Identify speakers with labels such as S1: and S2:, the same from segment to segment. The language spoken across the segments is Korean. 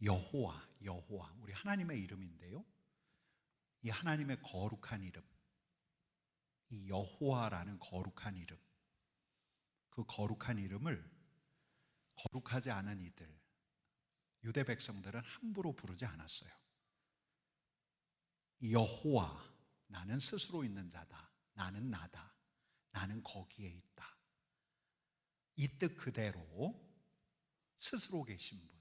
S1: 여호와 우리 하나님의 이름인데요, 이 하나님의 거룩한 이름, 이 여호와라는 거룩한 이름, 그 거룩한 이름을 거룩하지 않은 이들, 유대 백성들은 함부로 부르지 않았어요. 여호와, 나는 스스로 있는 자다, 나는 나다, 나는 거기에 있다, 이 뜻 그대로 스스로 계신 분,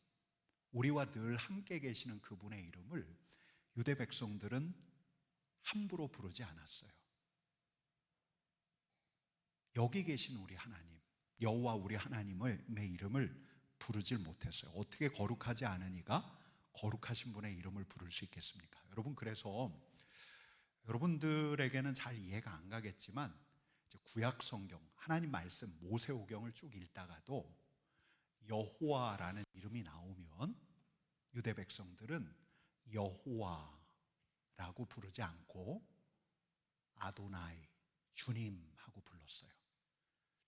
S1: 우리와 늘 함께 계시는 그분의 이름을 유대 백성들은 함부로 부르지 않았어요. 여기 계신 우리 하나님, 여호와 우리 하나님의 이름을 부르질 못했어요. 어떻게 거룩하지 않은 이가 거룩하신 분의 이름을 부를 수 있겠습니까? 여러분, 그래서 여러분들에게는 잘 이해가 안 가겠지만, 이제 구약 성경, 하나님 말씀 모세오경을 쭉 읽다가도 여호와라는 이름이 나오면 유대 백성들은 여호와라고 부르지 않고 아도나이, 주님 하고 불렀어요.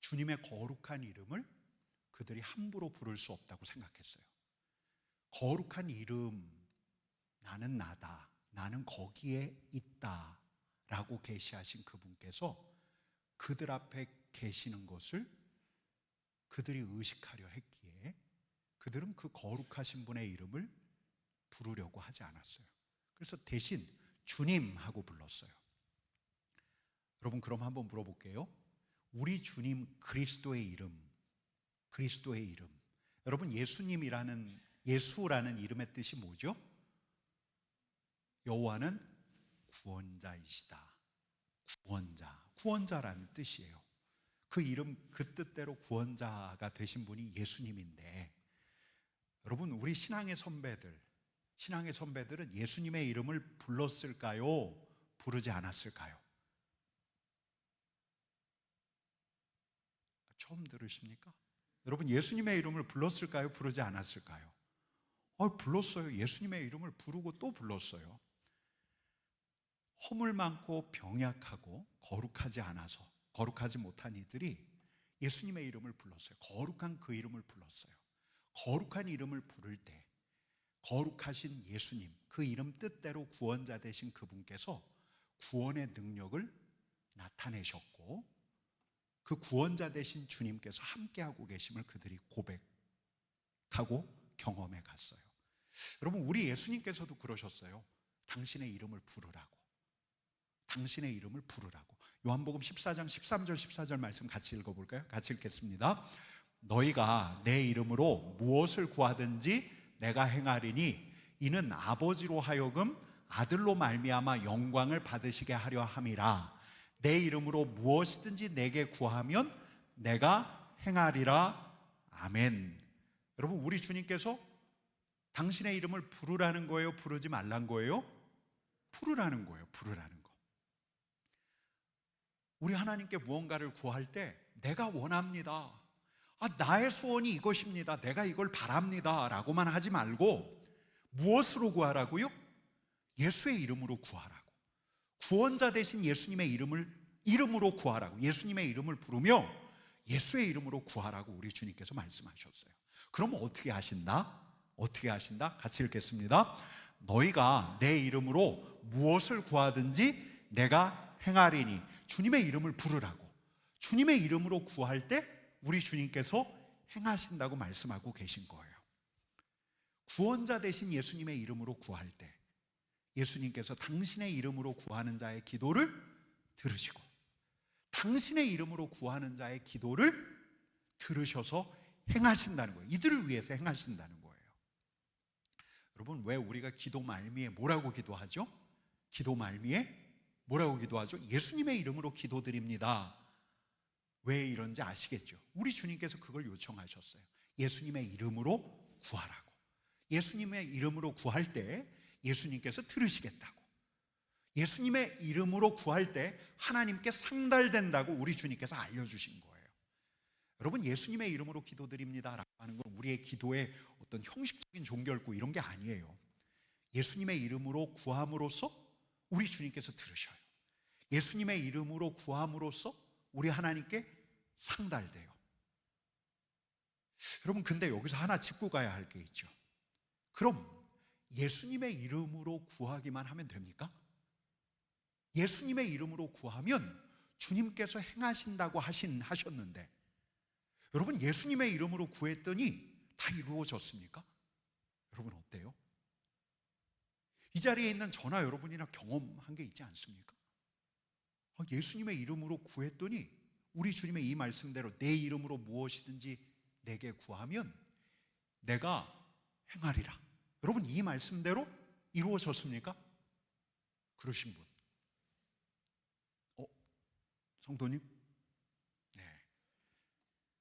S1: 주님의 거룩한 이름을 그들이 함부로 부를 수 없다고 생각했어요. 거룩한 이름, 나는 나다, 나는 거기에 있다 라고 계시하신 그분께서 그들 앞에 계시는 것을 그들이 의식하려 했기에 그들은 그 거룩하신 분의 이름을 부르려고 하지 않았어요. 그래서 대신 주님 하고 불렀어요. 여러분, 그럼 한번 물어볼게요. 우리 주님 그리스도의 이름, 여러분, 예수라는 이름의 뜻이 뭐죠? 여호와는 구원자이시다. 구원자라는 뜻이에요. 그 이름, 그 뜻대로 구원자가 되신 분이 예수님인데, 여러분, 우리 신앙의 선배들은 예수님의 이름을 불렀을까요? 부르지 않았을까요? 처음 들으십니까? 여러분, 예수님의 이름을 불렀을까요? 부르지 않았을까요? 불렀어요. 예수님의 이름을 부르고 또 불렀어요. 허물 많고 병약하고 거룩하지 못한 이들이 예수님의 이름을 불렀어요. 거룩한 그 이름을 불렀어요. 거룩한 이름을 부를 때 거룩하신 예수님, 그 이름 뜻대로 구원자 되신 그분께서 구원의 능력을 나타내셨고, 그 구원자 되신 주님께서 함께하고 계심을 그들이 고백하고 경험해 갔어요. 여러분, 우리 예수님께서도 그러셨어요. 당신의 이름을 부르라고. 요한복음 14장 13절 14절 말씀 같이 읽어볼까요? 같이 읽겠습니다. 너희가 내 이름으로 무엇을 구하든지 내가 행하리니 이는 아버지로 하여금 아들로 말미암아 영광을 받으시게 하려 함이라. 내 이름으로 무엇이든지 내게 구하면 내가 행하리라. 아멘. 여러분, 우리 주님께서 당신의 이름을 부르라는 거예요? 부르지 말란 거예요? 부르라는 거예요. 우리 하나님께 무언가를 구할 때 내가 원합니다, 나의 소원이 이것입니다, 내가 이걸 바랍니다 라고만 하지 말고 무엇으로 구하라고요? 예수의 이름으로 구하라고. 구원자 되신 예수님의 이름으로 구하라고. 예수님의 이름을 부르며 예수의 이름으로 구하라고 우리 주님께서 말씀하셨어요. 그럼 어떻게 하신다? 같이 읽겠습니다. 너희가 내 이름으로 무엇을 구하든지 내가 행하리니. 주님의 이름을 부르라고. 주님의 이름으로 구할 때 우리 주님께서 행하신다고 말씀하고 계신 거예요. 구원자 되신 예수님의 이름으로 구할 때 예수님께서 당신의 이름으로 구하는 자의 기도를 들으시고, 당신의 이름으로 구하는 자의 기도를 들으셔서 행하신다는 거예요. 이들을 위해서 행하신다는 거예요. 여러분, 왜 우리가 기도 말미에 뭐라고 기도하죠? 예수님의 이름으로 기도드립니다. 왜 이런지 아시겠죠? 우리 주님께서 그걸 요청하셨어요. 예수님의 이름으로 구하라고. 예수님의 이름으로 구할 때 예수님께서 들으시겠다고. 예수님의 이름으로 구할 때 하나님께 상달된다고 우리 주님께서 알려주신 거예요. 여러분, 예수님의 이름으로 기도드립니다라고 하는 건 우리의 기도의 어떤 형식적인 종결구 이런 게 아니에요. 예수님의 이름으로 구함으로써 우리 주님께서 들으셔요. 예수님의 이름으로 구함으로써 우리 하나님께 상달돼요. 여러분, 근데 여기서 하나 짚고 가야 할 게 있죠. 그럼 예수님의 이름으로 구하기만 하면 됩니까? 예수님의 이름으로 구하면 주님께서 행하신다고 하셨는데, 여러분 예수님의 이름으로 구했더니 다 이루어졌습니까? 여러분 어때요? 이 자리에 있는 저나 여러분이나 경험한 게 있지 않습니까? 예수님의 이름으로 구했더니 우리 주님의 이 말씀대로 내 이름으로 무엇이든지 내게 구하면 내가 행하리라. 여러분 이 말씀대로 이루어졌습니까? 그러신 분? 성도님? 네.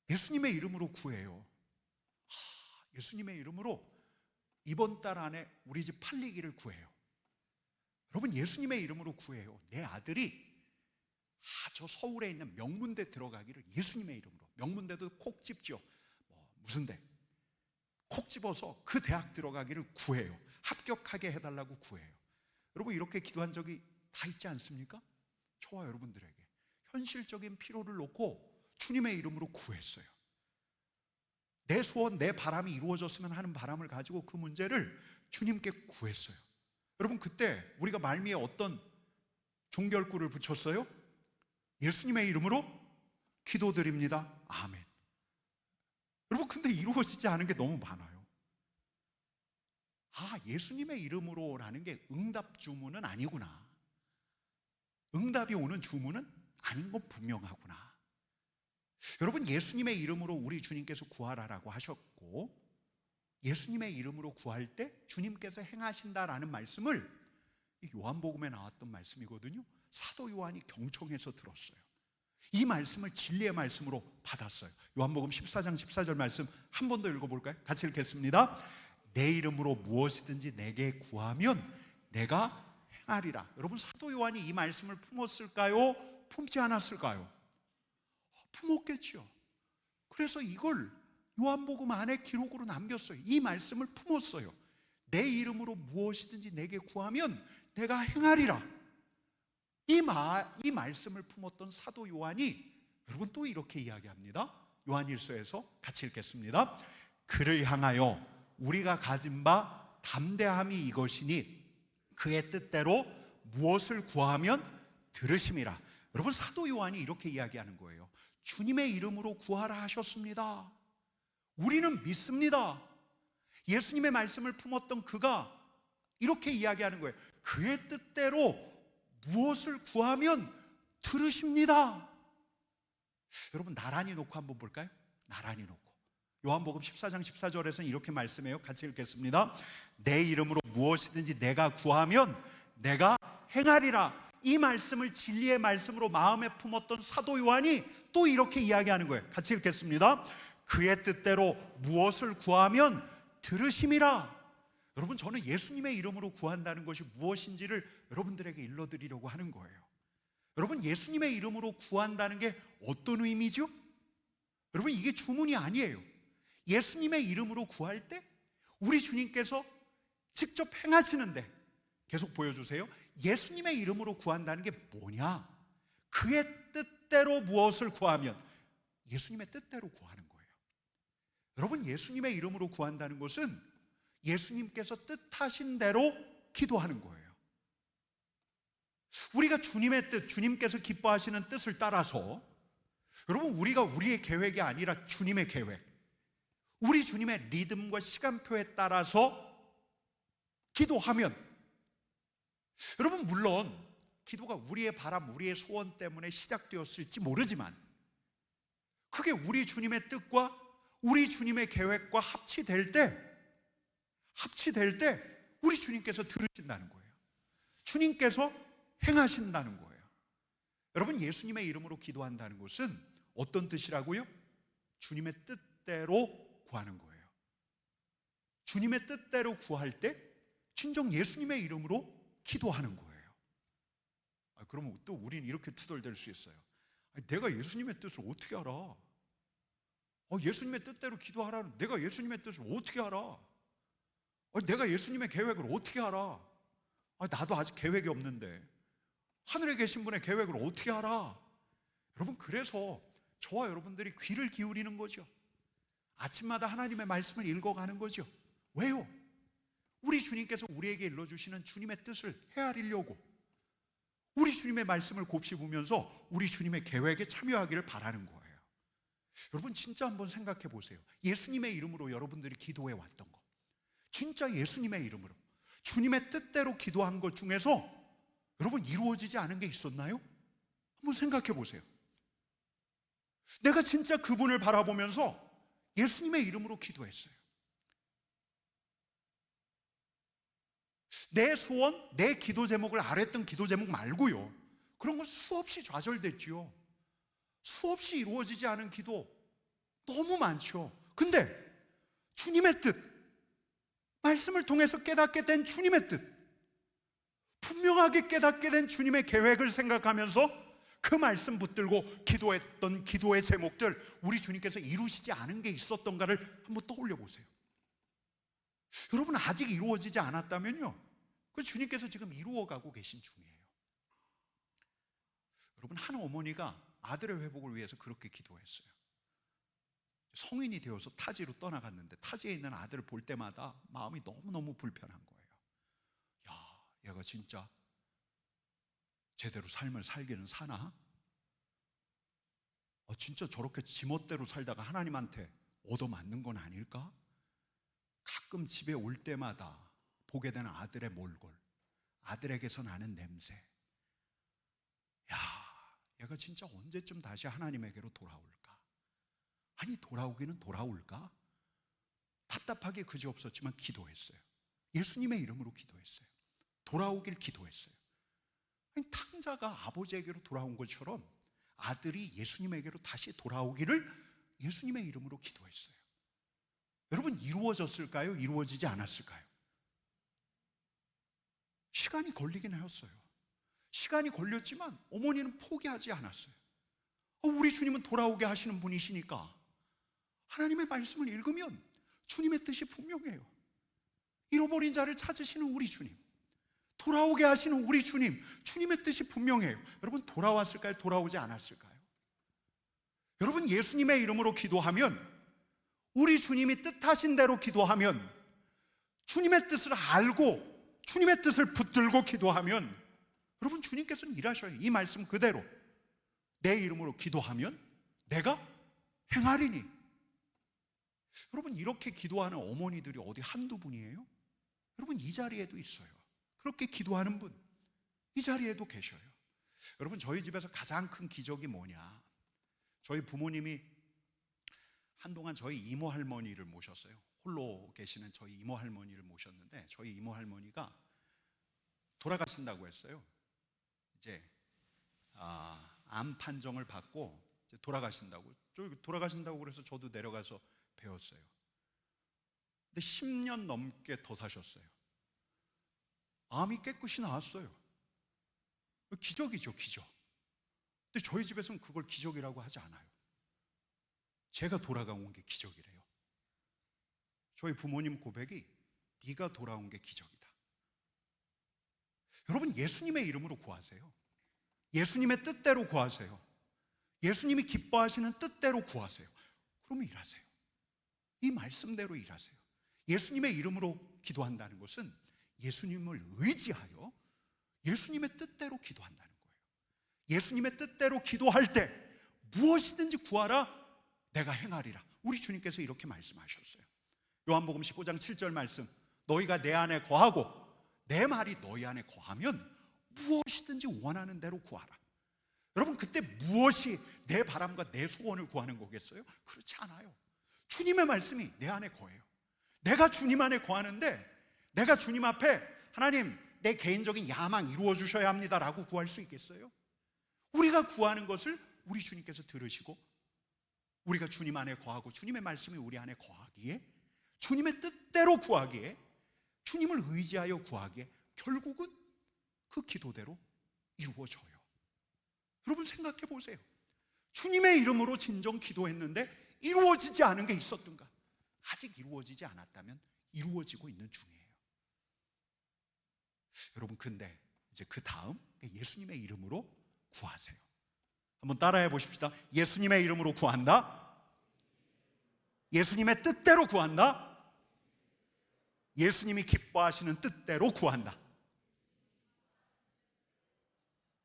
S1: 예수님의 이름으로 구해요. 예수님의 이름으로 이번 달 안에 우리 집 팔리기를 구해요. 여러분 예수님의 이름으로 구해요. 내 아들이 저 서울에 있는 명문대 들어가기를 예수님의 이름으로. 명문대도 콕 집죠. 무슨 대? 콕 집어서 그 대학 들어가기를 구해요. 합격하게 해달라고 구해요. 여러분 이렇게 기도한 적이 다 있지 않습니까? 저와 여러분들에게 현실적인 필요를 놓고 주님의 이름으로 구했어요. 내 소원, 내 바람이 이루어졌으면 하는 바람을 가지고 그 문제를 주님께 구했어요. 여러분 그때 우리가 말미에 어떤 종결구를 붙였어요? 예수님의 이름으로 기도드립니다. 아멘. 여러분 근데 이루어지지 않은 게 너무 많아요. 예수님의 이름으로라는 게 응답 주문은 아니구나. 응답이 오는 주문은 아닌 건 분명하구나. 여러분 예수님의 이름으로 우리 주님께서 구하라라고 하셨고, 예수님의 이름으로 구할 때 주님께서 행하신다라는 말씀을 요한복음에 나왔던 말씀이거든요. 사도 요한이 경청해서 들었어요. 이 말씀을 진리의 말씀으로 받았어요. 요한복음 14장 14절 말씀 한 번 더 읽어볼까요? 같이 읽겠습니다. 내 이름으로 무엇이든지 내게 구하면 내가 행하리라. 여러분 사도 요한이 이 말씀을 품었을까요? 품지 않았을까요? 품었겠죠. 그래서 이걸 요한복음 안에 기록으로 남겼어요. 이 말씀을 품었어요. 내 이름으로 무엇이든지 내게 구하면 내가 행하리라. 이 말씀을 품었던 사도 요한이 여러분 또 이렇게 이야기합니다. 요한일서에서 같이 읽겠습니다. 그를 향하여 우리가 가진 바 담대함이 이것이니 그의 뜻대로 무엇을 구하면 들으심이라. 여러분 사도 요한이 이렇게 이야기하는 거예요. 주님의 이름으로 구하라 하셨습니다. 우리는 믿습니다. 예수님의 말씀을 품었던 그가 이렇게 이야기하는 거예요. 그의 뜻대로 무엇을 구하면 들으십니다. 여러분 나란히 놓고 한번 볼까요? 나란히 놓고 요한복음 14장 14절에서는 이렇게 말씀해요. 같이 읽겠습니다. 내 이름으로 무엇이든지 내가 구하면 내가 행하리라. 이 말씀을 진리의 말씀으로 마음에 품었던 사도 요한이 또 이렇게 이야기하는 거예요. 같이 읽겠습니다. 그의 뜻대로 무엇을 구하면 들으심이라. 여러분 저는 예수님의 이름으로 구한다는 것이 무엇인지를 여러분들에게 일러드리려고 하는 거예요. 여러분 예수님의 이름으로 구한다는 게 어떤 의미죠? 여러분 이게 주문이 아니에요. 예수님의 이름으로 구할 때 우리 주님께서 직접 행하시는데, 계속 보여주세요. 예수님의 이름으로 구한다는 게 뭐냐? 그의 뜻대로 무엇을 구하면 예수님의 뜻대로 구하는 거예요. 여러분 예수님의 이름으로 구한다는 것은 예수님께서 뜻하신 대로 기도하는 거예요. 우리가 주님의 뜻, 주님께서 기뻐하시는 뜻을 따라서, 여러분 우리가 우리의 계획이 아니라 주님의 계획, 우리 주님의 리듬과 시간표에 따라서 기도하면, 여러분 물론 기도가 우리의 바람, 우리의 소원 때문에 시작되었을지 모르지만 그게 우리 주님의 뜻과 우리 주님의 계획과 합치될 때 우리 주님께서 들으신다는 거예요. 주님께서 행하신다는 거예요. 여러분 예수님의 이름으로 기도한다는 것은 어떤 뜻이라고요? 주님의 뜻대로 구하는 거예요. 주님의 뜻대로 구할 때 진정 예수님의 이름으로 기도하는 거예요. 그러면 또 우리는 이렇게 투덜댈 수 있어요. 내가 예수님의 뜻을 어떻게 알아? 예수님의 뜻대로 기도하라는, 내가 예수님의 뜻을 어떻게 알아? 내가 예수님의 계획을 어떻게 알아? 나도 아직 계획이 없는데 하늘에 계신 분의 계획을 어떻게 알아? 여러분 그래서 저와 여러분들이 귀를 기울이는 거죠. 아침마다 하나님의 말씀을 읽어가는 거죠. 왜요? 우리 주님께서 우리에게 일러주시는 주님의 뜻을 헤아리려고 우리 주님의 말씀을 곱씹으면서 우리 주님의 계획에 참여하기를 바라는 거예요. 여러분 진짜 한번 생각해 보세요. 예수님의 이름으로 여러분들이 기도해 왔던 거, 진짜 예수님의 이름으로 주님의 뜻대로 기도한 것 중에서 여러분 이루어지지 않은 게 있었나요? 한번 생각해 보세요. 내가 진짜 그분을 바라보면서 예수님의 이름으로 기도했어요. 내 소원, 내 기도 제목을 아뢰던 기도 제목 말고요, 그런 건 수없이 좌절됐지요. 수없이 이루어지지 않은 기도 너무 많죠. 근데 주님의 뜻, 말씀을 통해서 깨닫게 된 주님의 뜻, 분명하게 깨닫게 된 주님의 계획을 생각하면서 그 말씀 붙들고 기도했던 기도의 제목들, 우리 주님께서 이루시지 않은 게 있었던가를 한번 떠올려 보세요. 여러분 아직 이루어지지 않았다면요, 그 주님께서 지금 이루어가고 계신 중이에요. 여러분 한 어머니가 아들의 회복을 위해서 그렇게 기도했어요. 성인이 되어서 타지로 떠나갔는데 타지에 있는 아들을 볼 때마다 마음이 너무너무 불편한 거예요. 야, 얘가 진짜 제대로 삶을 살기는 사나? 진짜 저렇게 지멋대로 살다가 하나님한테 얻어맞는 건 아닐까? 가끔 집에 올 때마다 보게 되는 아들의 몰골, 아들에게서 나는 냄새, 야, 얘가 진짜 언제쯤 다시 하나님에게로 돌아올까? 아니 돌아오기는 돌아올까? 답답하게 그지없었지만 기도했어요. 예수님의 이름으로 기도했어요. 돌아오길 기도했어요. 아니, 탕자가 아버지에게로 돌아온 것처럼 아들이 예수님에게로 다시 돌아오기를 예수님의 이름으로 기도했어요. 여러분 이루어졌을까요? 이루어지지 않았을까요? 시간이 걸리긴 하였어요. 시간이 걸렸지만 어머니는 포기하지 않았어요. 우리 주님은 돌아오게 하시는 분이시니까 하나님의 말씀을 읽으면 주님의 뜻이 분명해요. 잃어버린 자를 찾으시는 우리 주님, 돌아오게 하시는 우리 주님, 주님의 뜻이 분명해요. 여러분 돌아왔을까요? 돌아오지 않았을까요? 여러분 예수님의 이름으로 기도하면, 우리 주님이 뜻하신 대로 기도하면, 주님의 뜻을 알고 주님의 뜻을 붙들고 기도하면 여러분 주님께서는 일하셔요. 이 말씀 그대로 내 이름으로 기도하면 내가 행하리니. 여러분 이렇게 기도하는 어머니들이 어디 한두 분이에요? 여러분 이 자리에도 있어요. 그렇게 기도하는 분 이 자리에도 계셔요. 여러분 저희 집에서 가장 큰 기적이 뭐냐, 저희 부모님이 한동안 저희 이모 할머니를 모셨어요. 홀로 계시는 저희 이모 할머니를 모셨는데 저희 이모 할머니가 돌아가신다고 했어요. 이제 암 판정을 받고 이제 돌아가신다고 그래서 저도 내려가서 배웠어요. 근데 10년 넘게 더 사셨어요. 암이 깨끗이 나았어요. 기적이죠, 기적. 근데 저희 집에서는 그걸 기적이라고 하지 않아요. 제가 돌아온 게 기적이래요. 저희 부모님 고백이 네가 돌아온 게 기적이다. 여러분 예수님의 이름으로 구하세요. 예수님의 뜻대로 구하세요. 예수님이 기뻐하시는 뜻대로 구하세요. 그러면 일하세요. 이 말씀대로 일하세요. 예수님의 이름으로 기도한다는 것은 예수님을 의지하여 예수님의 뜻대로 기도한다는 거예요. 예수님의 뜻대로 기도할 때 무엇이든지 구하라 내가 행하리라. 우리 주님께서 이렇게 말씀하셨어요. 요한복음 15장 7절 말씀, 너희가 내 안에 거하고 내 말이 너희 안에 거하면 무엇이든지 원하는 대로 구하라. 여러분 그때 무엇이 내 바람과 내 소원을 구하는 거겠어요? 그렇지 않아요. 주님의 말씀이 내 안에 거해요. 내가 주님 안에 거하는데 내가 주님 앞에 하나님 내 개인적인 야망 이루어 주셔야 합니다 라고 구할 수 있겠어요? 우리가 구하는 것을 우리 주님께서 들으시고 우리가 주님 안에 거하고 주님의 말씀이 우리 안에 거하기에, 주님의 뜻대로 구하기에, 주님을 의지하여 구하기에 결국은 그 기도대로 이루어져요. 여러분 생각해 보세요. 주님의 이름으로 진정 기도했는데 이루어지지 않은 게 있었던가? 아직 이루어지지 않았다면 이루어지고 있는 중이에요. 여러분 근데 이제 그 다음 예수님의 이름으로 구하세요. 한번 따라해 보십시다. 예수님의 이름으로 구한다. 예수님의 뜻대로 구한다. 예수님이 기뻐하시는 뜻대로 구한다.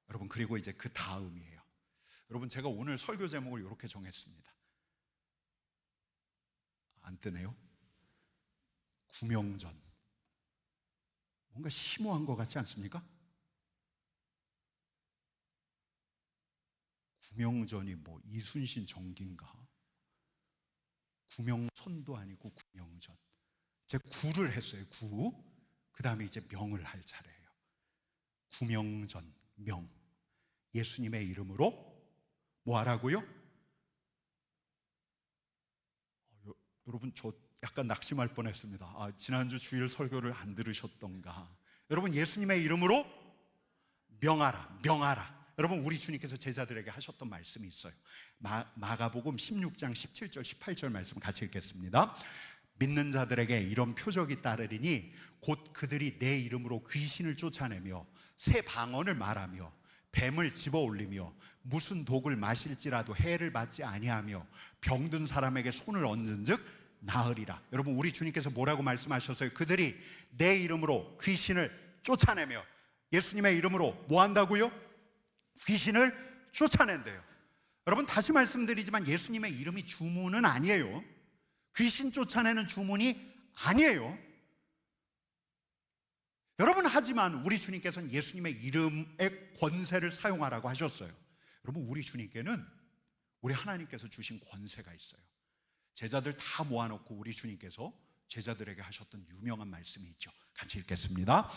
S1: 여러분, 그리고 이제 그 다음이에요. 여러분, 제가 오늘 설교 제목을 이렇게 정했습니다. 안 뜨네요. 구명전. 뭔가 심오한 것 같지 않습니까? 구명전이 뭐 이순신 정기인가? 구명선도 아니고 구명전. 이제 구를 했어요. 구. 그 다음에 이제 명을 할 차례예요. 구명전, 명. 예수님의 이름으로 뭐 하라고요? 여러분, 저 약간 낙심할 뻔했습니다. 지난주 주일 설교를 안 들으셨던가? 여러분, 예수님의 이름으로 명하라, 명하라. 여러분, 우리 주님께서 제자들에게 하셨던 말씀이 있어요. 마가복음 16장 17절 18절 말씀 같이 읽겠습니다. 믿는 자들에게 이런 표적이 따르리니 곧 그들이 내 이름으로 귀신을 쫓아내며 새 방언을 말하며 뱀을 집어올리며 무슨 독을 마실지라도 해를 받지 아니하며 병든 사람에게 손을 얹은즉 나으리라. 여러분, 우리 주님께서 뭐라고 말씀하셨어요? 그들이 내 이름으로 귀신을 쫓아내며, 예수님의 이름으로 뭐 한다고요? 귀신을 쫓아낸대요. 여러분, 다시 말씀드리지만 예수님의 이름이 주문은 아니에요. 귀신 쫓아내는 주문이 아니에요. 여러분, 하지만 우리 주님께서는 예수님의 이름의 권세를 사용하라고 하셨어요. 여러분, 우리 주님께는 우리 하나님께서 주신 권세가 있어요. 제자들 다 모아놓고 우리 주님께서 제자들에게 하셨던 유명한 말씀이 있죠. 같이 읽겠습니다.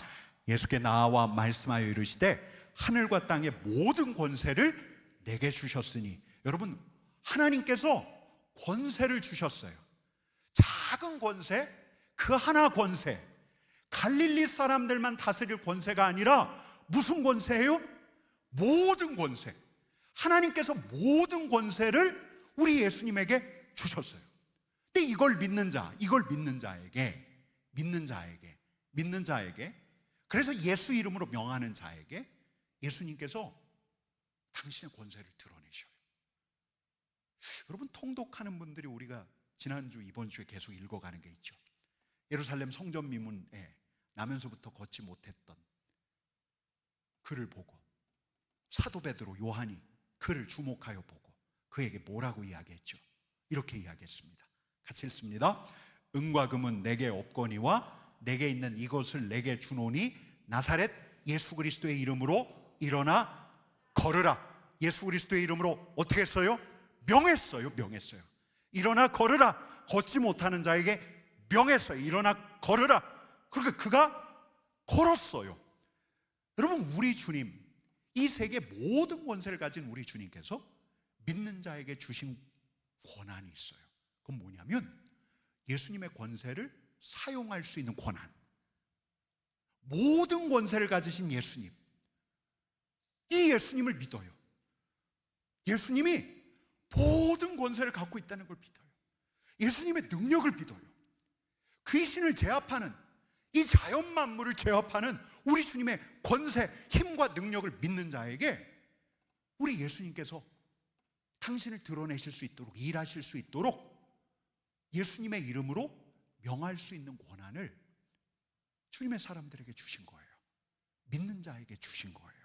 S1: 예수께 나와 말씀하여 이르시되 하늘과 땅의 모든 권세를 내게 주셨으니. 여러분, 하나님께서 권세를 주셨어요. 작은 권세, 그 하나 권세, 갈릴리 사람들만 다스릴 권세가 아니라 무슨 권세예요? 모든 권세. 하나님께서 모든 권세를 우리 예수님에게 주셨어요. 근데 이걸 믿는 자, 이걸 믿는 자에게, 그래서 예수 이름으로 명하는 자에게 예수님께서 당신의 권세를 드러내셔요. 여러분, 통독하는 분들이 우리가 지난주, 이번 주에 계속 읽어가는 게 있죠. 예루살렘 성전 미문에 나면서부터 걷지 못했던 그를 보고 사도 베드로, 요한이 그를 주목하여 보고 그에게 뭐라고 이야기했죠? 이렇게 이야기했습니다. 같이 읽습니다. 은과 금은 내게 없거니와 내게 있는 이것을 내게 주노니 나사렛 예수 그리스도의 이름으로 일어나 걸으라. 예수 그리스도의 이름으로 어떻게 했어요? 명했어요. 일어나 걸으라. 걷지 못하는 자에게 명했어요. 일어나 걸으라. 그러니까 그가 걸었어요. 여러분, 우리 주님, 이 세계 모든 권세를 가진 우리 주님께서 믿는 자에게 주신 권한이 있어요. 그건 뭐냐면 예수님의 권세를 사용할 수 있는 권한. 모든 권세를 가지신 예수님, 이 예수님을 믿어요. 예수님이 모든 권세를 갖고 있다는 걸 믿어요. 예수님의 능력을 믿어요. 귀신을 제압하는, 이 자연 만물을 제압하는 우리 주님의 권세, 힘과 능력을 믿는 자에게 우리 예수님께서 당신을 드러내실 수 있도록, 일하실 수 있도록 예수님의 이름으로 명할 수 있는 권한을 주님의 사람들에게 주신 거예요. 믿는 자에게 주신 거예요.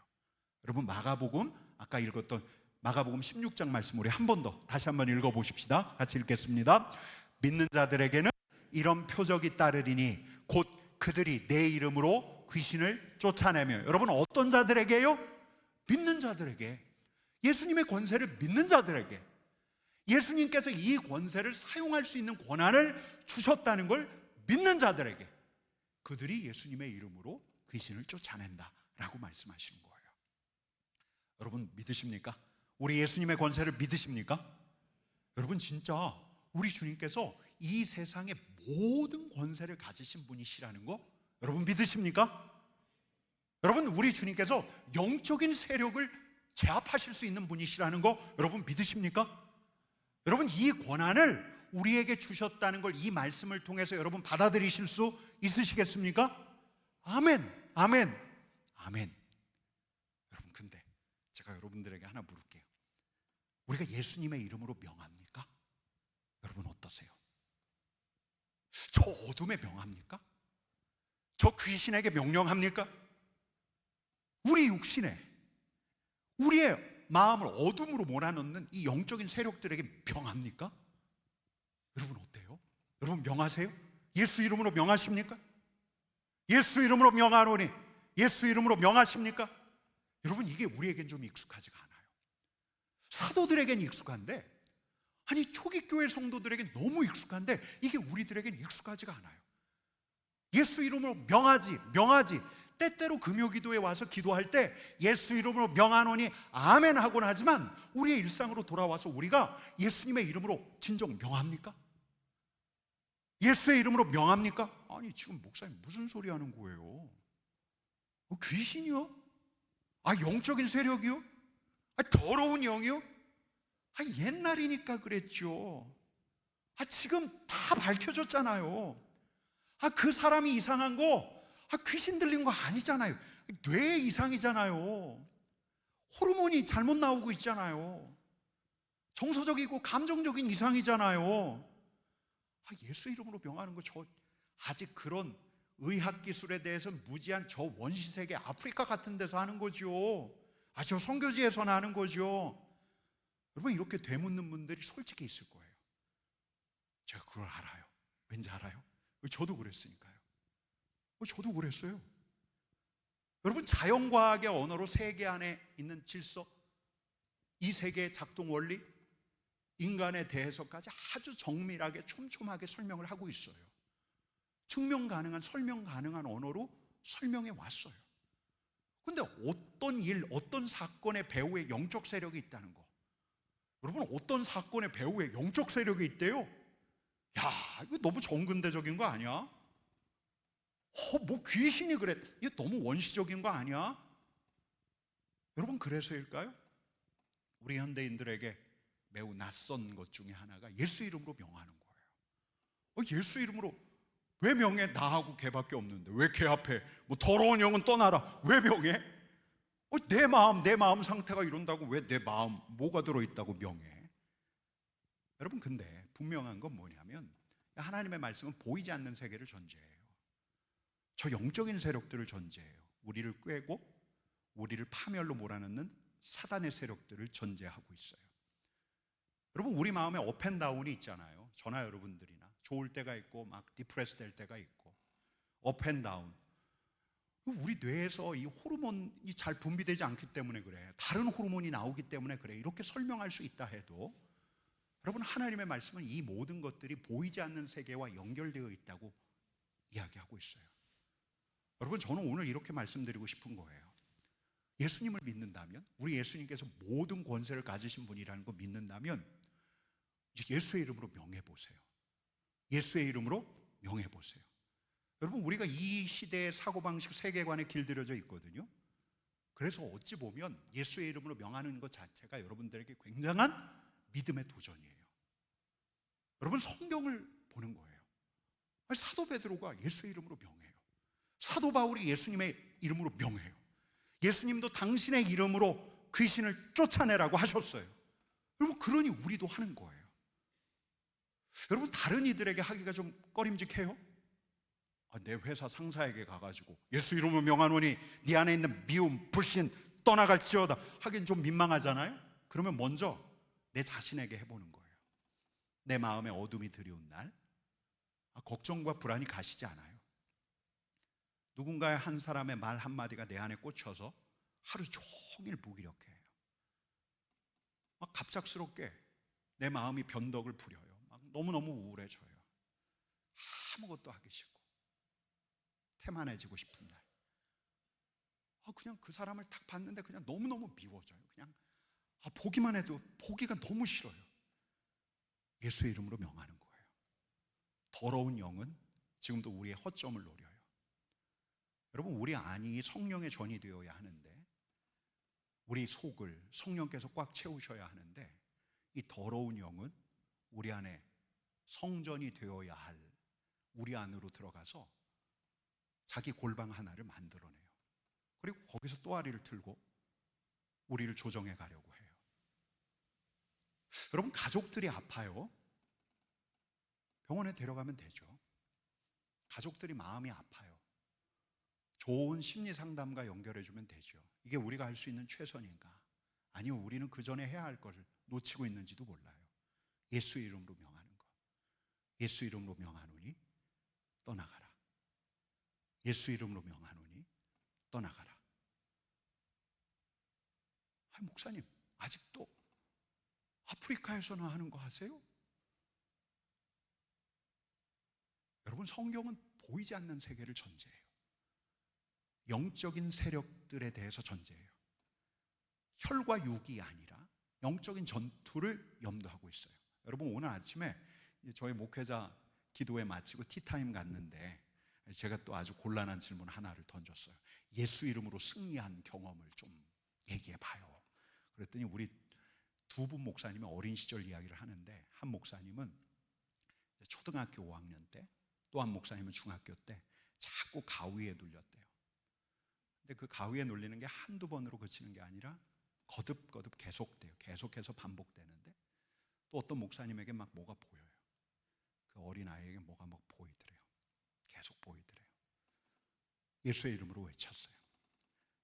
S1: 여러분, 마가복음, 아까 읽었던 마가복음 16장 말씀 우리 한 번 더 다시 한번 읽어보십시다. 같이 읽겠습니다. 믿는 자들에게는 이런 표적이 따르리니 곧 그들이 내 이름으로 귀신을 쫓아내며. 여러분, 어떤 자들에게요? 믿는 자들에게. 예수님의 권세를 믿는 자들에게. 예수님께서 이 권세를 사용할 수 있는 권한을 주셨다는 걸 믿는 자들에게 그들이 예수님의 이름으로 귀신을 쫓아낸다 라고 말씀하시는 거예요. 여러분, 믿으십니까? 우리 예수님의 권세를 믿으십니까? 여러분, 진짜 우리 주님께서 이 세상의 모든 권세를 가지신 분이시라는 거 여러분 믿으십니까? 여러분, 우리 주님께서 영적인 세력을 제압하실 수 있는 분이시라는 거 여러분 믿으십니까? 여러분, 이 권한을 우리에게 주셨다는 걸 이 말씀을 통해서 여러분 받아들이실 수 있으시겠습니까? 아멘, 아멘, 아멘. 여러분, 근데 제가 여러분들에게 하나 물을게요. 우리가 예수님의 이름으로 명합니까? 여러분 어떠세요? 저 어둠에 명합니까? 저 귀신에게 명령합니까? 우리 육신에, 우리의 마음을 어둠으로 몰아넣는 이 영적인 세력들에게 명합니까? 여러분 어때요? 여러분 명하세요? 예수 이름으로 명하십니까? 예수 이름으로 명하노니 예수 이름으로 명하십니까? 여러분 이게 우리에겐 좀 익숙하지가 않아요. 사도들에겐 익숙한데, 아니 초기 교회 성도들에겐 너무 익숙한데 이게 우리들에겐 익숙하지가 않아요. 예수 이름으로 명하지. 때때로 금요기도에 와서 기도할 때 예수 이름으로 명하노니 아멘 하곤 하지만 우리의 일상으로 돌아와서 우리가 예수님의 이름으로 진정 명합니까? 예수의 이름으로 명합니까? 아니 지금 목사님 무슨 소리 하는 거예요? 귀신이요? 영적인 세력이요? 더러운 영이요? 옛날이니까 그랬죠. 지금 다 밝혀졌잖아요. 그 사람이 이상한 거 귀신 들린 거 아니잖아요. 뇌 이상이잖아요. 호르몬이 잘못 나오고 있잖아요. 정서적이고 감정적인 이상이잖아요. 예수 이름으로 명하는 거, 저 아직 그런 의학 기술에 대해서 무지한 저 원시세계 아프리카 같은 데서 하는 거죠. 저 선교지에서나 하는 거죠. 여러분 이렇게 되묻는 분들이 솔직히 있을 거예요. 제가 그걸 알아요. 왠지 알아요? 저도 그랬으니까요. 저도 그랬어요. 여러분 자연과학의 언어로 세계 안에 있는 질서, 이 세계의 작동 원리, 인간에 대해서까지 아주 정밀하게 촘촘하게 설명을 하고 있어요. 증명 가능한, 설명 가능한 언어로 설명해 왔어요. 근데 어떤 일, 어떤 사건의 배후에 영적 세력이 있다는 거, 여러분 어떤 사건의 배후에 영적 세력이 있대요? 이거 너무 정근대적인 거 아니야? 뭐 귀신이 그래, 이게 너무 원시적인 거 아니야? 여러분 그래서일까요? 우리 현대인들에게 매우 낯선 것 중에 하나가 예수 이름으로 명하는 거예요. 예수 이름으로 왜 명해? 나하고 걔밖에 없는데 왜 걔 앞에 뭐 더러운 영은 떠나라 왜 명해? 내 마음 상태가 이런다고 왜 내 마음 뭐가 들어있다고 명해? 여러분 근데 분명한 건 뭐냐면 하나님의 말씀은 보이지 않는 세계를 전제해요. 저 영적인 세력들을 전제해요. 우리를 꾀고 우리를 파멸로 몰아넣는 사단의 세력들을 전제하고 있어요. 여러분 우리 마음에 업앤다운이 있잖아요. 저나 여러분들이나 좋을 때가 있고 막 디프레스 될 때가 있고 업앤다운. 우리 뇌에서 이 호르몬이 잘 분비되지 않기 때문에 그래, 다른 호르몬이 나오기 때문에 그래, 이렇게 설명할 수 있다 해도 여러분 하나님의 말씀은 이 모든 것들이 보이지 않는 세계와 연결되어 있다고 이야기하고 있어요. 여러분 저는 오늘 이렇게 말씀드리고 싶은 거예요. 예수님을 믿는다면, 우리 예수님께서 모든 권세를 가지신 분이라는 거 믿는다면 이제 예수의 이름으로 명해보세요. 예수의 이름으로 명해보세요. 여러분 우리가 이 시대의 사고방식, 세계관에 길들여져 있거든요. 그래서 어찌 보면 예수의 이름으로 명하는 것 자체가 여러분들에게 굉장한 믿음의 도전이에요. 여러분 성경을 보는 거예요. 사도 베드로가 예수의 이름으로 명해요. 사도 바울이 예수님의 이름으로 명해요. 예수님도 당신의 이름으로 귀신을 쫓아내라고 하셨어요. 여러분 그러니 우리도 하는 거예요. 여러분 다른 이들에게 하기가 좀 꺼림직해요? 내 회사 상사에게 가가지고 예수 이름으로 명하노니 네 안에 있는 미움, 불신 떠나갈지어다 하긴 좀 민망하잖아요. 그러면 먼저 내 자신에게 해보는 거예요. 내 마음에 어둠이 들여온 날 걱정과 불안이 가시지 않아요. 누군가의 한 사람의 말 한마디가 내 안에 꽂혀서 하루 종일 무기력해요. 막 갑작스럽게 내 마음이 변덕을 부려요. 막 너무너무 우울해져요. 아무것도 하기 싫고 태만해지고 싶은 날, 그냥 그 사람을 딱 봤는데 그냥 너무너무 미워져요. 그냥 보기만 해도 보기가 너무 싫어요. 예수의 이름으로 명하는 거예요. 더러운 영은 지금도 우리의 허점을 노려요. 여러분 우리 안이 성령의 전이 되어야 하는데, 우리 속을 성령께서 꽉 채우셔야 하는데, 이 더러운 영은 우리 안에 성전이 되어야 할 우리 안으로 들어가서 자기 골방 하나를 만들어내요. 그리고 거기서 또아리를 틀고 우리를 조정해 가려고 해요. 여러분 가족들이 아파요. 병원에 데려가면 되죠. 가족들이 마음이 아파요. 좋은 심리 상담가 연결해 주면 되죠. 이게 우리가 할 수 있는 최선인가? 아니요, 우리는 그 전에 해야 할 것을 놓치고 있는지도 몰라요. 예수의 이름으로 명하는 것. 예수 이름으로 명하노니 떠나가라. 예수 이름으로 명하노니 떠나가라. 목사님, 아직도 아프리카에서나 하는 거 하세요? 여러분, 성경은 보이지 않는 세계를 전제해요. 영적인 세력들에 대해서 전제해요. 혈과 육이 아니라 영적인 전투를 염두하고 있어요. 여러분, 오늘 아침에 저희 목회자 기도회 마치고 티타임 갔는데 제가 또 아주 곤란한 질문 하나를 던졌어요. 예수 이름으로 승리한 경험을 좀 얘기해 봐요. 그랬더니 우리 두 분 목사님이 어린 시절 이야기를 하는데, 한 목사님은 초등학교 5학년 때, 또 한 목사님은 중학교 때 자꾸 가위에 눌렸대요. 근데 그 가위에 눌리는 게 한두 번으로 그치는 게 아니라 거듭거듭 계속돼요. 계속해서 반복되는데, 또 어떤 목사님에게 막 뭐가 보여요. 그 어린아이에게 뭐가 막 보이더래요. 계속 보이더래요. 예수의 이름으로 외쳤어요.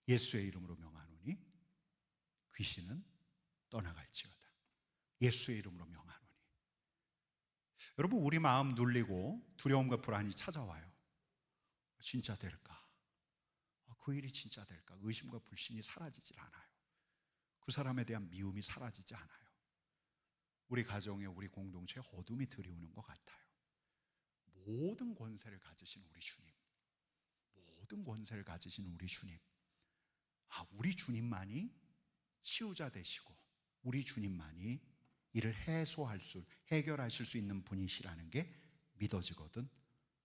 S1: 예수의 이름으로 명하노니 귀신은 떠나갈지어다. 예수의 이름으로 명하노니. 여러분, 우리 마음 눌리고 두려움과 불안이 찾아와요. 진짜 될까? 그 일이 진짜 될까? 의심과 불신이 사라지질 않아요. 그 사람에 대한 미움이 사라지지 않아요. 우리 가정에, 우리 공동체에 어둠이 들이오는 것 같아요. 모든 권세를 가지신 우리 주님, 모든 권세를 가지신 우리 주님, 우리 주님만이 치유자 되시고 우리 주님만이 이를 해결하실 수 있는 분이시라는 게 믿어지거든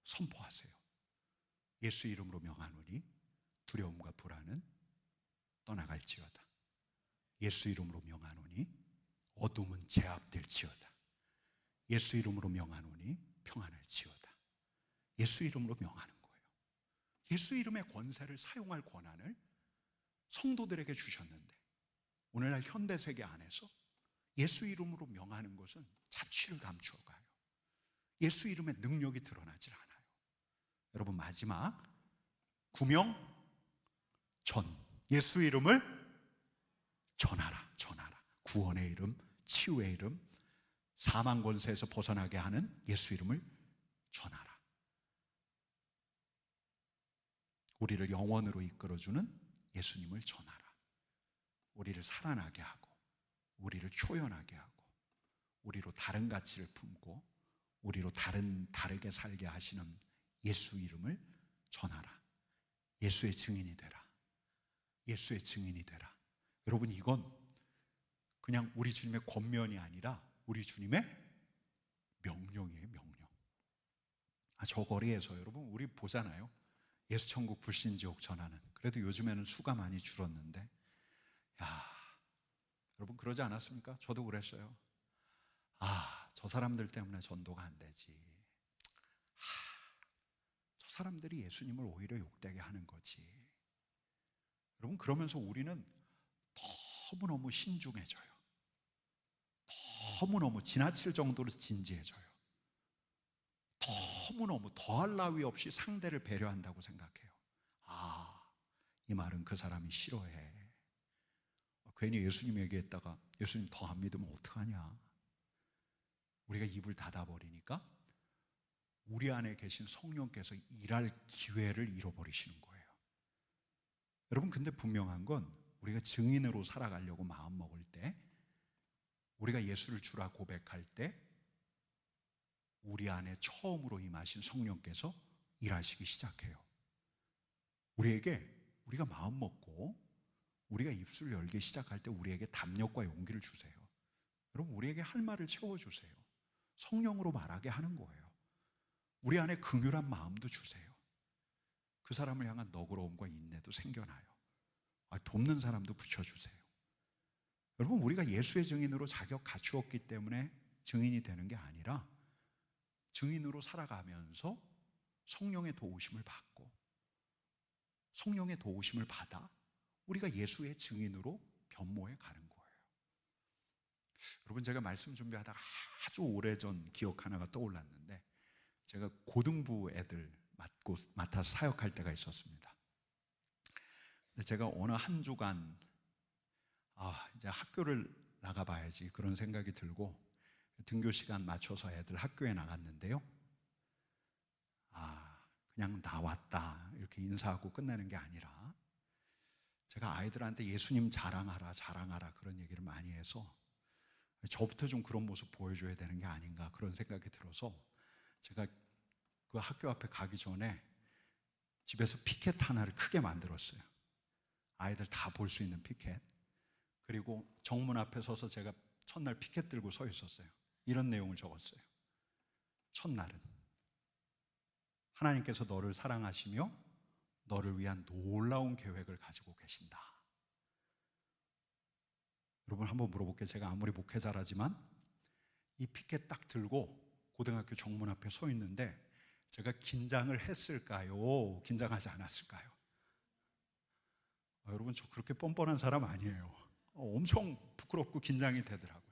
S1: 선포하세요. 예수 이름으로 명하노니 두려움과 불안은 떠나갈지어다. 예수 이름으로 명하노니 어둠은 제압될지어다. 예수 이름으로 명하노니 평안할지어다. 예수 이름으로 명하는 거예요. 예수 이름의 권세를 사용할 권한을 성도들에게 주셨는데, 오늘날 현대세계 안에서 예수 이름으로 명하는 것은 자취를 감추어가요. 예수 이름의 능력이 드러나질 않아요. 여러분, 마지막 구명 전, 예수 이름을 전하라. 구원의 이름, 치유의 이름, 사망 권세에서 벗어나게 하는 예수 이름을 전하라. 우리를 영원으로 이끌어주는 예수님을 전하라. 우리를 살아나게 하고, 우리를 초연하게 하고, 우리로 다른 가치를 품고 우리로 다르게 살게 하시는 예수 이름을 전하라. 예수의 증인이 되라. 예수의 증인이 되라. 여러분, 이건 그냥 우리 주님의 권면이 아니라 우리 주님의 명령이에요. 명령. 저 거리에서 여러분, 우리 보잖아요. 예수 천국 불신지옥 전하는. 그래도 요즘에는 수가 많이 줄었는데, 여러분 그러지 않았습니까? 저도 그랬어요. 저 사람들 때문에 전도가 안 되지. 저 사람들이 예수님을 오히려 욕되게 하는 거지. 여러분, 그러면서 우리는 너무너무 신중해져요. 너무너무 지나칠 정도로 진지해져요. 너무너무 더할 나위 없이 상대를 배려한다고 생각해요. 이 말은 그 사람이 싫어해. 괜히 예수님 얘기했다가 예수님 더 안 믿으면 어떡하냐. 우리가 입을 닫아버리니까 우리 안에 계신 성령께서 일할 기회를 잃어버리시는 거예요. 여러분, 근데 분명한 건 우리가 증인으로 살아가려고 마음먹을 때, 우리가 예수를 주라 고백할 때 우리 안에 처음으로 임하신 성령께서 일하시기 시작해요. 우리가 마음먹고 우리가 입술을 열기 시작할 때 우리에게 담력과 용기를 주세요. 여러분, 우리에게 할 말을 채워주세요. 성령으로 말하게 하는 거예요. 우리 안에 긍휼한 마음도 주세요. 그 사람을 향한 너그러움과 인내도 생겨나요. 돕는 사람도 붙여주세요. 여러분, 우리가 예수의 증인으로 자격 갖추었기 때문에 증인이 되는 게 아니라 증인으로 살아가면서 성령의 도우심을 받고 성령의 도우심을 받아 우리가 예수의 증인으로 변모해 가는 거예요. 여러분, 제가 말씀 준비하다가 아주 오래전 기억 하나가 떠올랐는데, 제가 고등부 애들 맡아서 사역할 때가 있었습니다. 근데 제가 어느 한 주간 이제 학교를 나가봐야지 그런 생각이 들고 등교 시간 맞춰서 애들 학교에 나갔는데요. 그냥 나왔다 이렇게 인사하고 끝내는 게 아니라 제가 아이들한테 예수님 자랑하라 자랑하라 그런 얘기를 많이 해서 저부터 좀 그런 모습 보여줘야 되는 게 아닌가 그런 생각이 들어서 제가 그 학교 앞에 가기 전에 집에서 피켓 하나를 크게 만들었어요. 아이들 다 볼 수 있는 피켓. 그리고 정문 앞에 서서 제가 첫날 피켓 들고 서 있었어요. 이런 내용을 적었어요. 첫날은 하나님께서 너를 사랑하시며 너를 위한 놀라운 계획을 가지고 계신다. 여러분 한번 물어볼게요. 제가 아무리 목회자라지만 이 피켓 딱 들고 고등학교 정문 앞에 서 있는데 제가 긴장을 했을까요? 긴장하지 않았을까요? 여러분 저 그렇게 뻔뻔한 사람 아니에요. 엄청 부끄럽고 긴장이 되더라고요.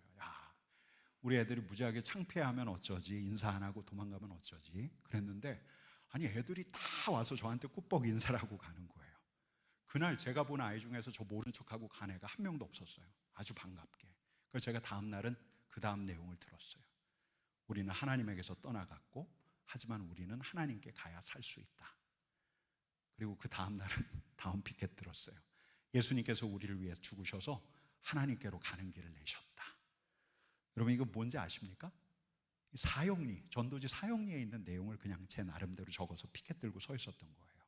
S1: 우리 애들이 무지하게 창피하면 어쩌지, 인사 안 하고 도망가면 어쩌지 그랬는데 아니 애들이 다 와서 저한테 꾸벅 인사를 하고 가는 거예요. 그날 제가 본 아이 중에서 저 모른 척하고 간 애가 한 명도 없었어요. 아주 반갑게. 그래서 제가 다음 날은 그 다음 내용을 들었어요. 우리는 하나님에게서 떠나갔고 하지만 우리는 하나님께 가야 살 수 있다. 그리고 그 다음 날은 다음 피켓 들었어요. 예수님께서 우리를 위해 죽으셔서 하나님께로 가는 길을 내셨다. 여러분 이거 뭔지 아십니까? 사형리, 전도지 사형리에 있는 내용을 그냥 제 나름대로 적어서 피켓 들고 서 있었던 거예요.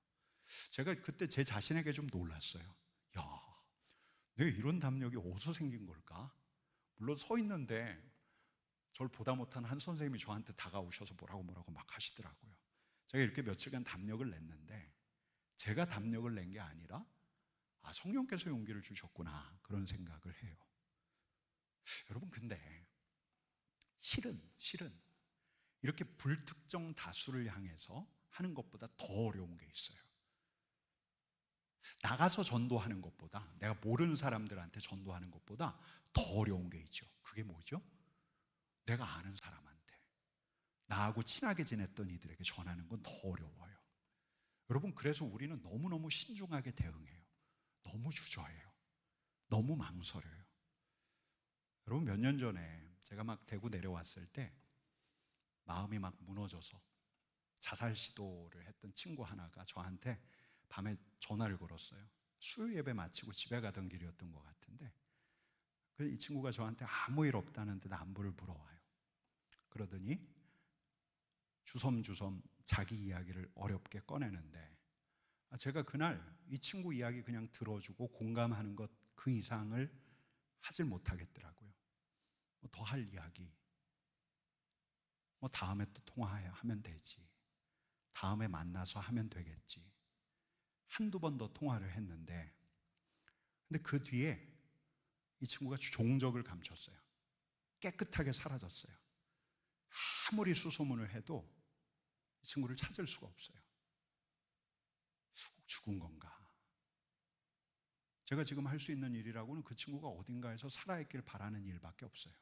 S1: 제가 그때 제 자신에게 좀 놀랐어요. 내가 이런 담력이 어디서 생긴 걸까? 물론 서 있는데 저를 보다 못한 한 선생님이 저한테 다가오셔서 뭐라고 막 하시더라고요. 제가 이렇게 며칠간 담력을 냈는데 제가 담력을 낸 게 아니라 성령께서 용기를 주셨구나 그런 생각을 해요. 여러분 근데 실은 이렇게 불특정 다수를 향해서 하는 것보다 더 어려운 게 있어요. 나가서 전도하는 것보다 내가 모르는 사람들한테 전도하는 것보다 더 어려운 게 있죠. 그게 뭐죠? 내가 아는 사람한테 나하고 친하게 지냈던 이들에게 전하는 건 더 어려워요. 여러분 그래서 우리는 너무너무 신중하게 대응해요. 너무 주저해요. 너무 망설여요. 여러분 몇 년 전에 제가 막 대구 내려왔을 때 마음이 막 무너져서 자살 시도를 했던 친구 하나가 저한테 밤에 전화를 걸었어요. 수요 예배 마치고 집에 가던 길이었던 것 같은데 그래서 이 친구가 저한테 아무 일 없다는 듯 안부를 물어와요. 그러더니 주섬주섬 자기 이야기를 어렵게 꺼내는데 제가 그날 이 친구 이야기 그냥 들어주고 공감하는 것 그 이상을 하질 못하겠더라고요. 더 할 이야기 다음에 또 통화하면 되지, 다음에 만나서 하면 되겠지. 한두 번 더 통화를 했는데 근데 그 뒤에 이 친구가 종적을 감췄어요. 깨끗하게 사라졌어요. 아무리 수소문을 해도 이 친구를 찾을 수가 없어요. 혹 죽은 건가? 제가 지금 할 수 있는 일이라고는 그 친구가 어딘가에서 살아있길 바라는 일밖에 없어요.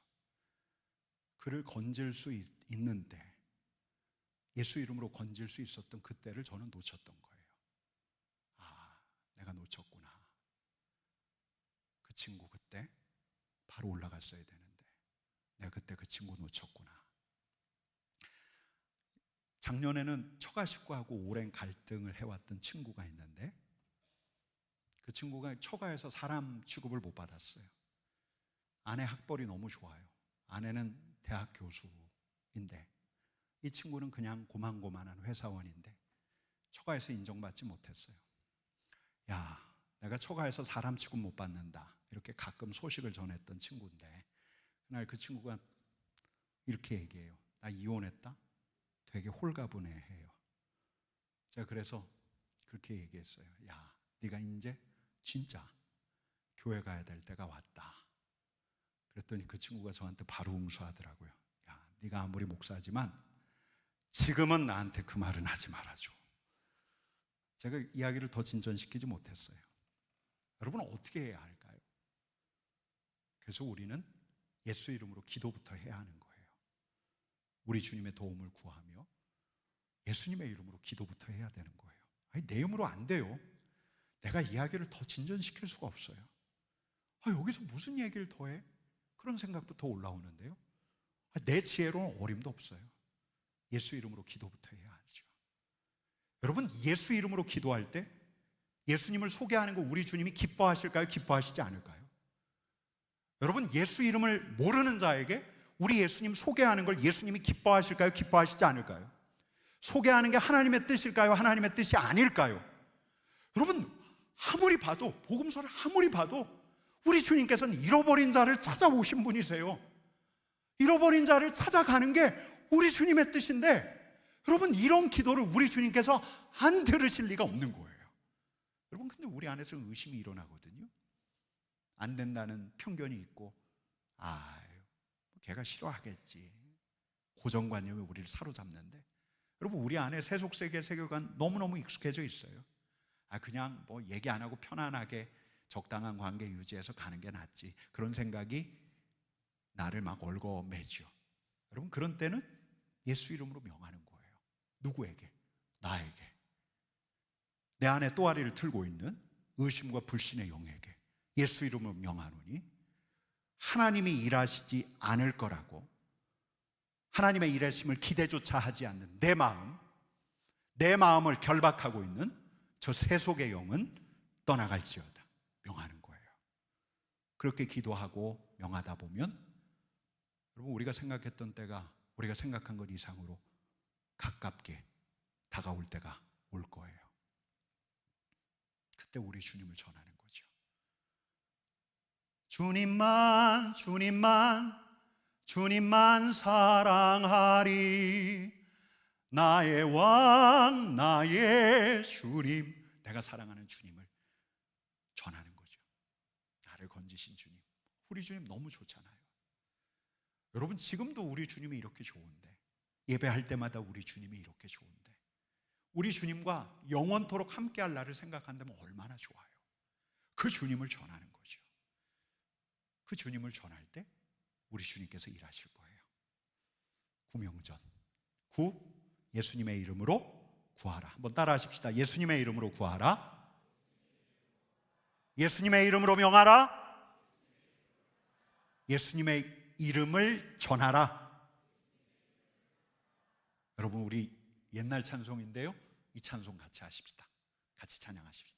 S1: 그를 건질 수 있는데 예수 이름으로 건질 수 있었던 그때를 저는 놓쳤던 거예요. 내가 놓쳤구나. 그 친구 그때 바로 올라갔어야 되는데 내가 그때 그 친구 놓쳤구나. 작년에는 처가식구하고 오랜 갈등을 해왔던 친구가 있는데 그 친구가 처가에서 사람 취급을 못 받았어요. 아내 학벌이 너무 좋아요. 아내는 대학 교수인데 이 친구는 그냥 고만고만한 회사원인데 처가에서 인정받지 못했어요. 내가 처가에서 사람 취급 못 받는다 이렇게 가끔 소식을 전했던 친구인데 그날 그 친구가 이렇게 얘기해요. 나 이혼했다? 되게 홀가분해해요. 제가 그래서 그렇게 얘기했어요. 네가 이제 진짜 교회 가야 될 때가 왔다. 그랬더니 그 친구가 저한테 바로 응수하더라고요. 네가 아무리 목사지만 지금은 나한테 그 말은 하지 말아줘. 제가 이야기를 더 진전시키지 못했어요. 여러분 어떻게 해야 할까요? 그래서 우리는 예수 이름으로 기도부터 해야 하는 거예요. 우리 주님의 도움을 구하며 예수님의 이름으로 기도부터 해야 되는 거예요. 내 힘으로 안 돼요. 내가 이야기를 더 진전시킬 수가 없어요. 여기서 무슨 얘기를 더 해? 그런 생각부터 올라오는데요. 내 지혜로는 어림도 없어요. 예수 이름으로 기도부터 해야 하죠. 여러분, 예수 이름으로 기도할 때 예수님을 소개하는 거 우리 주님이 기뻐하실까요? 기뻐하시지 않을까요? 여러분, 예수 이름을 모르는 자에게 우리 예수님 소개하는 걸 예수님이 기뻐하실까요? 기뻐하시지 않을까요? 소개하는 게 하나님의 뜻일까요? 하나님의 뜻이 아닐까요? 여러분, 아무리 봐도, 복음서를 아무리 봐도 우리 주님께서는 잃어버린 자를 찾아오신 분이세요. 잃어버린 자를 찾아가는 게 우리 주님의 뜻인데, 여러분, 이런 기도를 우리 주님께서 안 들으실 리가 없는 거예요. 여러분, 근데 우리 안에서 의심이 일어나거든요. 안 된다는 편견이 있고, 걔가 싫어하겠지, 고정관념이 우리를 사로잡는데, 여러분, 우리 안에 세속세계 세계관 너무너무 익숙해져 있어요. 그냥 뭐 얘기 안 하고 편안하게 적당한 관계 유지해서 가는 게 낫지, 그런 생각이 나를 막 얽어매죠. 여러분, 그런 때는 예수 이름으로 명하는 거예요. 누구에게? 나에게. 내 안에 또아리를 틀고 있는 의심과 불신의 영에게 예수 이름으로 명하노니 하나님이 일하시지 않을 거라고, 하나님의 일하심을 기대조차 하지 않는 내 마음을 결박하고 있는 저 세속의 영은 떠나갈지어다 명하는 거예요. 그렇게 기도하고 명하다 보면 여러분, 우리가 생각했던 때가 우리가 생각한 것 이상으로 가깝게 다가올 때가 올 거예요. 그때 우리 주님을 전하는 거죠. 주님만, 주님만, 주님만 사랑하리. 나의 왕, 나의 주님. 내가 사랑하는 주님을 전하는 거죠. 나를 건지신 주님. 우리 주님 너무 좋잖아요. 여러분, 지금도 우리 주님이 이렇게 좋은데, 예배할 때마다 우리 주님이 이렇게 좋은데, 우리 주님과 영원토록 함께할 날을 생각한다면 얼마나 좋아요. 그 주님을 전하는 거죠. 그 주님을 전할 때 우리 주님께서 일하실 거예요. 구명전. 예수님의 이름으로 구하라. 한번 따라 하십시다. 예수님의 이름으로 구하라. 예수님의 이름으로 명하라. 예수님의 이름을 전하라. 여러분, 우리 옛날 찬송인데요, 이 찬송 같이 하십시다. 같이 찬양하십시다.